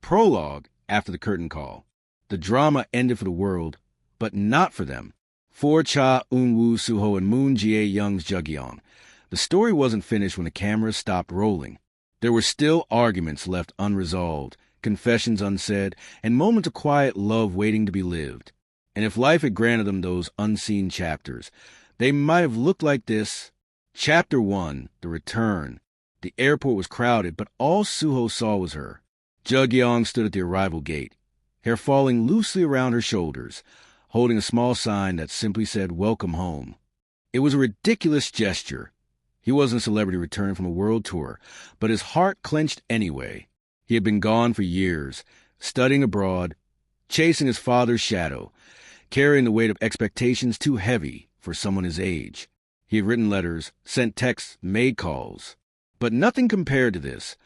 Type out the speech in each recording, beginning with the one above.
Prologue after the curtain call. The drama ended for the world, but not for them. For Cha Eun-woo, Suho, and Moon Jae-young's Jugyeong. The story wasn't finished when the cameras stopped rolling. There were still arguments left unresolved, confessions unsaid, and moments of quiet love waiting to be lived. And if life had granted them those unseen chapters, they might have looked like this. Chapter 1, The Return. The airport was crowded, but all Suho saw was her. Jugyeong stood at the arrival gate, hair falling loosely around her shoulders, holding a small sign that simply said, "Welcome home." It was a ridiculous gesture. He wasn't a celebrity returning from a world tour, but his heart clenched anyway. He had been gone for years, studying abroad, chasing his father's shadow, carrying the weight of expectations too heavy for someone his age. He had written letters, sent texts, made calls. But nothing compared to this.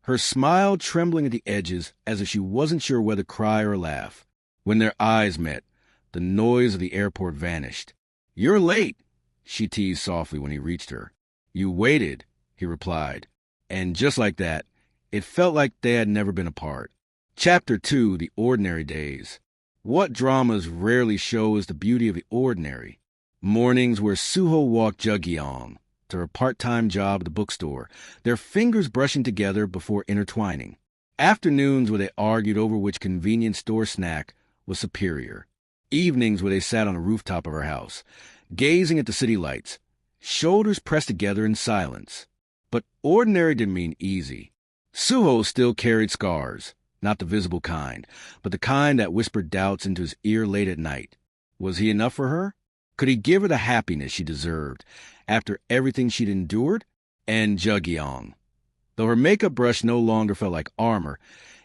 Her smile trembling at the edges as if she wasn't sure whether to cry or laugh. When their eyes met, the noise of the airport vanished. "You're late," she teased softly when he reached her. "You waited," he replied. And just like that, it felt like they had never been apart. Chapter 2, The Ordinary Days. What dramas rarely show is the beauty of the ordinary. Mornings where Suho walked Jugyeong to her part-time job at the bookstore, their fingers brushing together before intertwining. Afternoons where they argued over which convenience store snack was superior. Evenings where they sat on the rooftop of her house, gazing at the city lights, shoulders pressed together in silence. But ordinary didn't mean easy. Suho still carried scars, not the visible kind, but the kind that whispered doubts into his ear late at night. Was he enough for her? Could he give her the happiness she deserved after everything she'd endured? And Jugyeong. Though her makeup brush no longer felt like armor,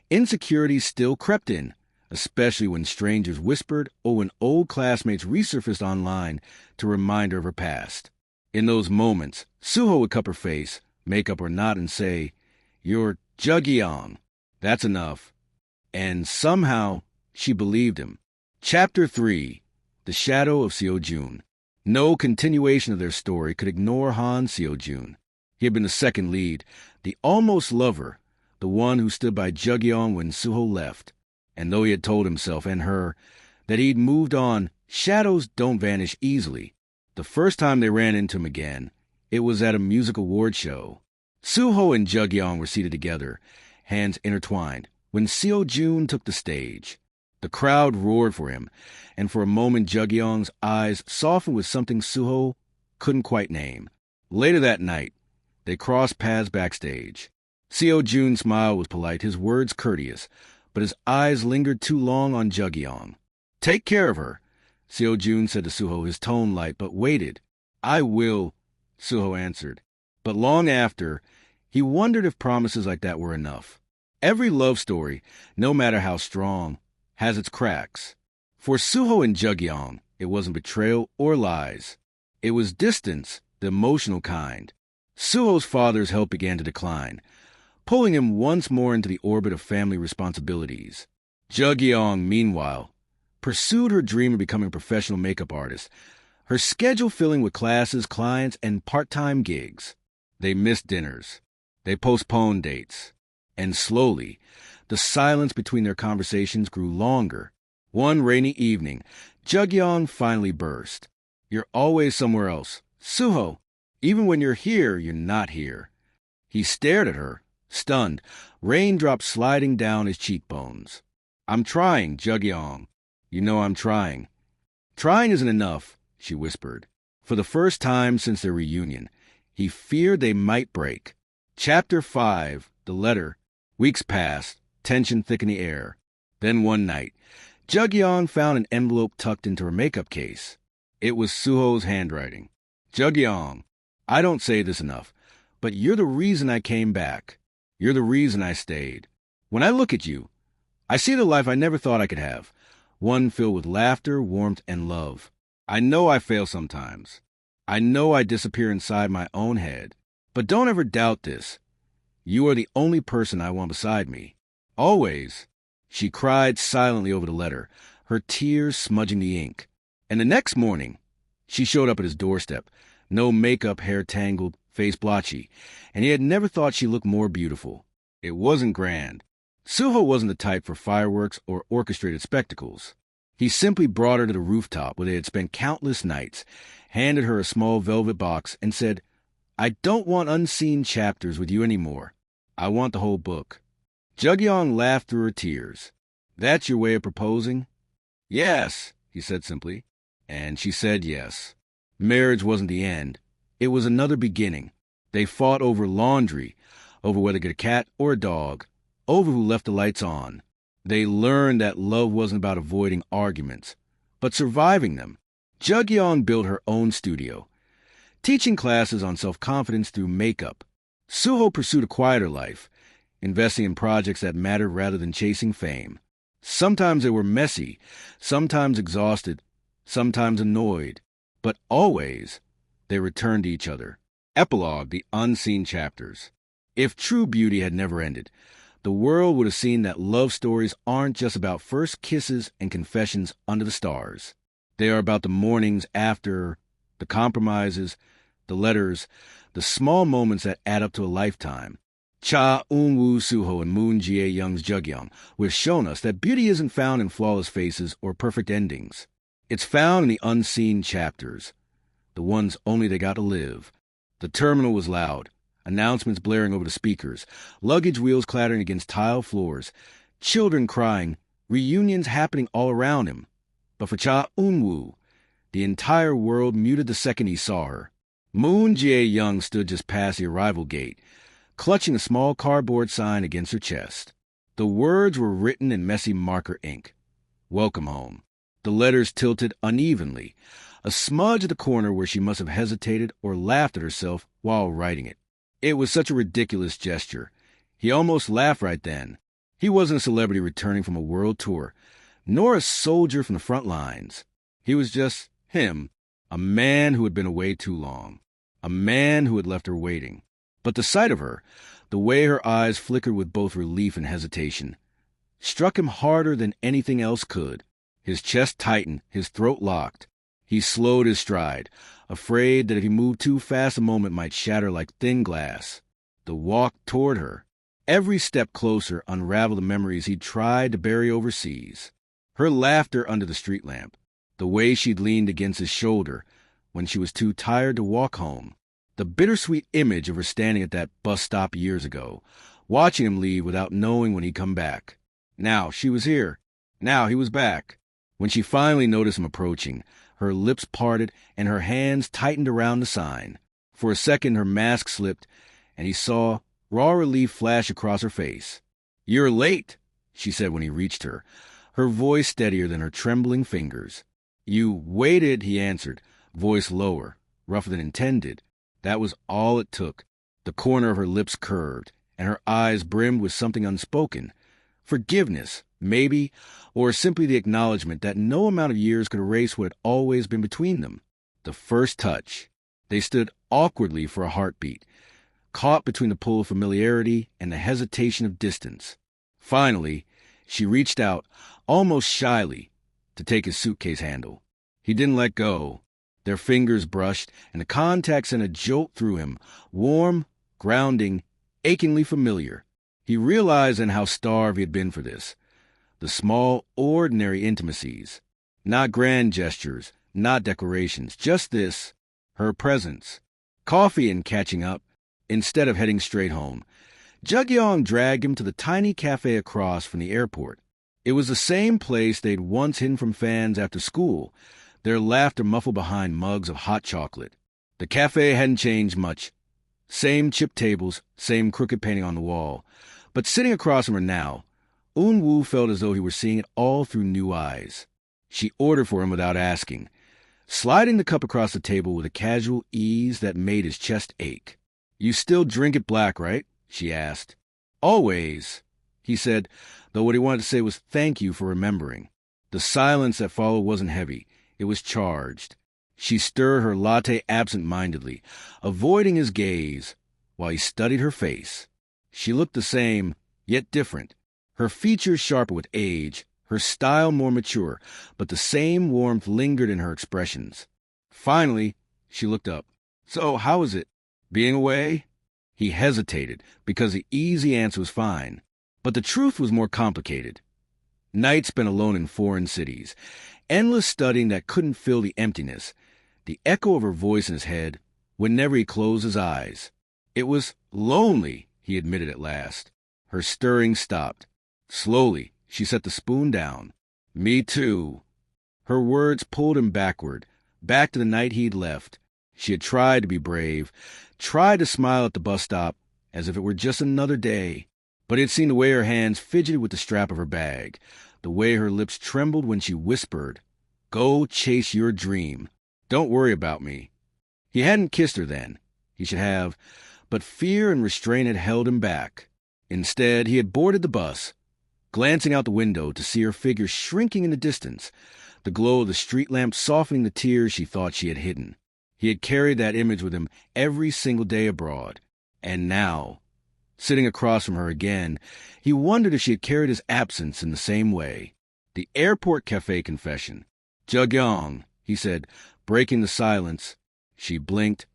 insecurities still crept in, especially when strangers whispered or when old classmates resurfaced online to remind her of her past. In those moments, Suho would cup her face, makeup or not, and say, "You're Jugyeong. That's enough." And somehow, she believed him. Chapter 3, The Shadow of Seo-jun. No continuation of their story could ignore Han Seo-jun. He had been the second lead, the almost lover, the one who stood by Jugyeong when Suho left. And though he had told himself and her that he'd moved on, shadows don't vanish easily. The first time they ran into him again, it was at a music award show. Suho and Jugyeong were seated together, hands intertwined, when Seo-jun took the stage. The crowd roared for him, and for a moment Jugyeong's eyes softened with something Suho couldn't quite name. Later that night, they crossed paths backstage. Seo-jun's smile was polite, his words courteous, but his eyes lingered too long on Jugyeong. "Take care of her," Seo-jun said to Suho, his tone light, but weighted. "I will," Suho answered. But long after, he wondered if promises like that were enough. Every love story, no matter how strong, has its cracks. For Suho and Jugyeong, it wasn't betrayal or lies. It was distance, the emotional kind. Suho's father's health began to decline, pulling him once more into the orbit of family responsibilities. Jugyeong, meanwhile, pursued her dream of becoming a professional makeup artist, her schedule filling with classes, clients, and part-time gigs. They missed dinners. They postponed dates. And slowly, the silence between their conversations grew longer. One rainy evening, Jugyeong finally burst. "You're always somewhere else. Suho, even when you're here, you're not here." He stared at her, stunned, raindrops sliding down his cheekbones. "I'm trying, Jugyeong. You know I'm trying." "Trying isn't enough," she whispered. For the first time since their reunion, he feared they might break. Chapter 5, The Letter. Weeks passed, tension thick in the air. Then one night, Jugyeong found an envelope tucked into her makeup case. It was Suho's handwriting. "Jugyeong, I don't say this enough, but you're the reason I came back. You're the reason I stayed. When I look at you, I see the life I never thought I could have, one filled with laughter, warmth, and love. I know I fail sometimes. I know I disappear inside my own head. But don't ever doubt this. You are the only person I want beside me. Always." She cried silently over the letter, her tears smudging the ink. And the next morning, she showed up at his doorstep, no makeup, hair tangled, face blotchy, and he had never thought she looked more beautiful. It wasn't grand. Suho wasn't the type for fireworks or orchestrated spectacles. He simply brought her to the rooftop where they had spent countless nights, handed her a small velvet box, and said, "I don't want unseen chapters with you anymore. I want the whole book." Jugyeong laughed through her tears. "That's your way of proposing?" "Yes," he said simply. And she said yes. Marriage wasn't the end. It was another beginning. They fought over laundry, over whether to get a cat or a dog, over who left the lights on. They learned that love wasn't about avoiding arguments, but surviving them. Jugyeong built her own studio, teaching classes on self-confidence through makeup. Suho pursued a quieter life, investing in projects that mattered rather than chasing fame. Sometimes they were messy, sometimes exhausted, sometimes annoyed, but always they returned to each other. Epilogue, the unseen chapters. If true beauty had never ended, the world would have seen that love stories aren't just about first kisses and confessions under the stars. They are about the mornings after, the compromises, the letters, the small moments that add up to a lifetime. Cha Eun-woo Suho and Moon Jae-young's Jugyeong have shown us that beauty isn't found in flawless faces or perfect endings. It's found in the unseen chapters, the ones only they got to live. The terminal was loud, announcements blaring over the speakers, luggage wheels clattering against tile floors, children crying, reunions happening all around him. But for Cha Eun-woo, the entire world muted the second he saw her. Moon Jae-young stood just past the arrival gate, clutching a small cardboard sign against her chest. The words were written in messy marker ink. "Welcome home." The letters tilted unevenly, a smudge at the corner where she must have hesitated or laughed at herself while writing it. It was such a ridiculous gesture. He almost laughed right then. He wasn't a celebrity returning from a world tour, nor a soldier from the front lines. He was just him, a man who had been away too long, a man who had left her waiting. But the sight of her, the way her eyes flickered with both relief and hesitation, struck him harder than anything else could. His chest tightened, his throat locked. He slowed his stride, afraid that if he moved too fast a moment might shatter like thin glass. The walk toward her, every step closer, unraveled the memories he'd tried to bury overseas. Her laughter under the street lamp, the way she'd leaned against his shoulder when she was too tired to walk home, the bittersweet image of her standing at that bus stop years ago, watching him leave without knowing when he'd come back. Now she was here. Now he was back. When she finally noticed him approaching, her lips parted and her hands tightened around the sign. For a second her mask slipped, and he saw raw relief flash across her face. "You're late," she said when he reached her, her voice steadier than her trembling fingers. "You waited," he answered, voice lower, rougher than intended. That was all it took. The corner of her lips curved, and her eyes brimmed with something unspoken. Forgiveness, maybe, or simply the acknowledgement that no amount of years could erase what had always been between them. The first touch. They stood awkwardly for a heartbeat, caught between the pull of familiarity and the hesitation of distance. Finally, she reached out, almost shyly, to take his suitcase handle. He didn't let go. Their fingers brushed, and the contact sent a jolt through him, warm, grounding, achingly familiar. He realized then how starved he had been for this. The small, ordinary intimacies. Not grand gestures, not declarations, just this, her presence. Coffee and catching up, instead of heading straight home. Jugyeong dragged him to the tiny cafe across from the airport. It was the same place they'd once hidden from fans after school, their laughter muffled behind mugs of hot chocolate. The cafe hadn't changed much. Same chipped tables, same crooked painting on the wall. But sitting across from her now, Eun-woo felt as though he were seeing it all through new eyes. She ordered for him without asking, sliding the cup across the table with a casual ease that made his chest ache. "You still drink it black, right?" she asked. "Always," he said, though what he wanted to say was thank you for remembering. The silence that followed wasn't heavy. It was charged. She stirred her latte absent-mindedly, avoiding his gaze, while he studied her face. She looked the same, yet different. Her features sharper with age, her style more mature, but the same warmth lingered in her expressions. Finally, she looked up. "So, how is it? Being away?" He hesitated, because the easy answer was fine. But the truth was more complicated. Nights spent alone in foreign cities, endless studying that couldn't fill the emptiness, the echo of her voice in his head whenever he closed his eyes. It was lonely, he admitted at last. Her stirring stopped. Slowly, she set the spoon down. Me too. Her words pulled him backward, back to the night he'd left. She had tried to be brave, tried to smile at the bus stop as if it were just another day. But he had seen the way her hands fidgeted with the strap of her bag, the way her lips trembled when she whispered, "Go chase your dream. Don't worry about me." He hadn't kissed her then. He should have, but fear and restraint had held him back. Instead, he had boarded the bus, glancing out the window to see her figure shrinking in the distance, the glow of the street lamp softening the tears she thought she had hidden. He had carried that image with him every single day abroad. And now, sitting across from her again, he wondered if she had carried his absence in the same way. The airport cafe confession. "Jugyeong," he said, breaking the silence. She blinked,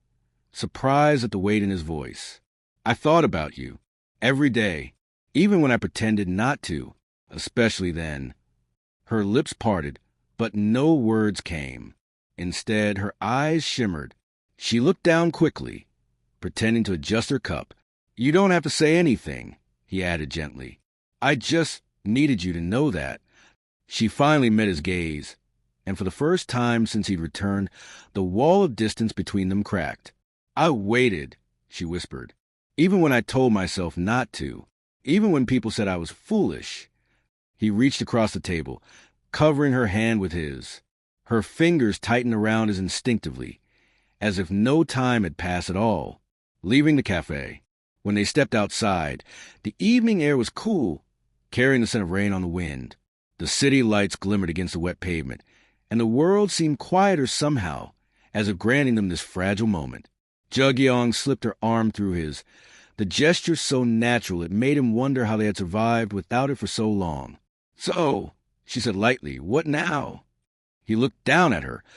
surprised at the weight in his voice. "I thought about you. Every day. Even when I pretended not to. Especially then." Her lips parted, but no words came. Instead, her eyes shimmered. She looked down quickly, pretending to adjust her cup. "You don't have to say anything," he added gently. "I just needed you to know that." She finally met his gaze, and for the first time since he'd returned, the wall of distance between them cracked. "I waited," she whispered, "even when I told myself not to, even when people said I was foolish." He reached across the table, covering her hand with his. Her fingers tightened around his instinctively, as if no time had passed at all. Leaving the cafe, when they stepped outside, the evening air was cool, carrying the scent of rain on the wind. The city lights glimmered against the wet pavement, and the world seemed quieter somehow, as if granting them this fragile moment. Jugyeong slipped her arm through his, the gesture so natural it made him wonder how they had survived without it for so long. "So," she said lightly, "what now?" He looked down at her,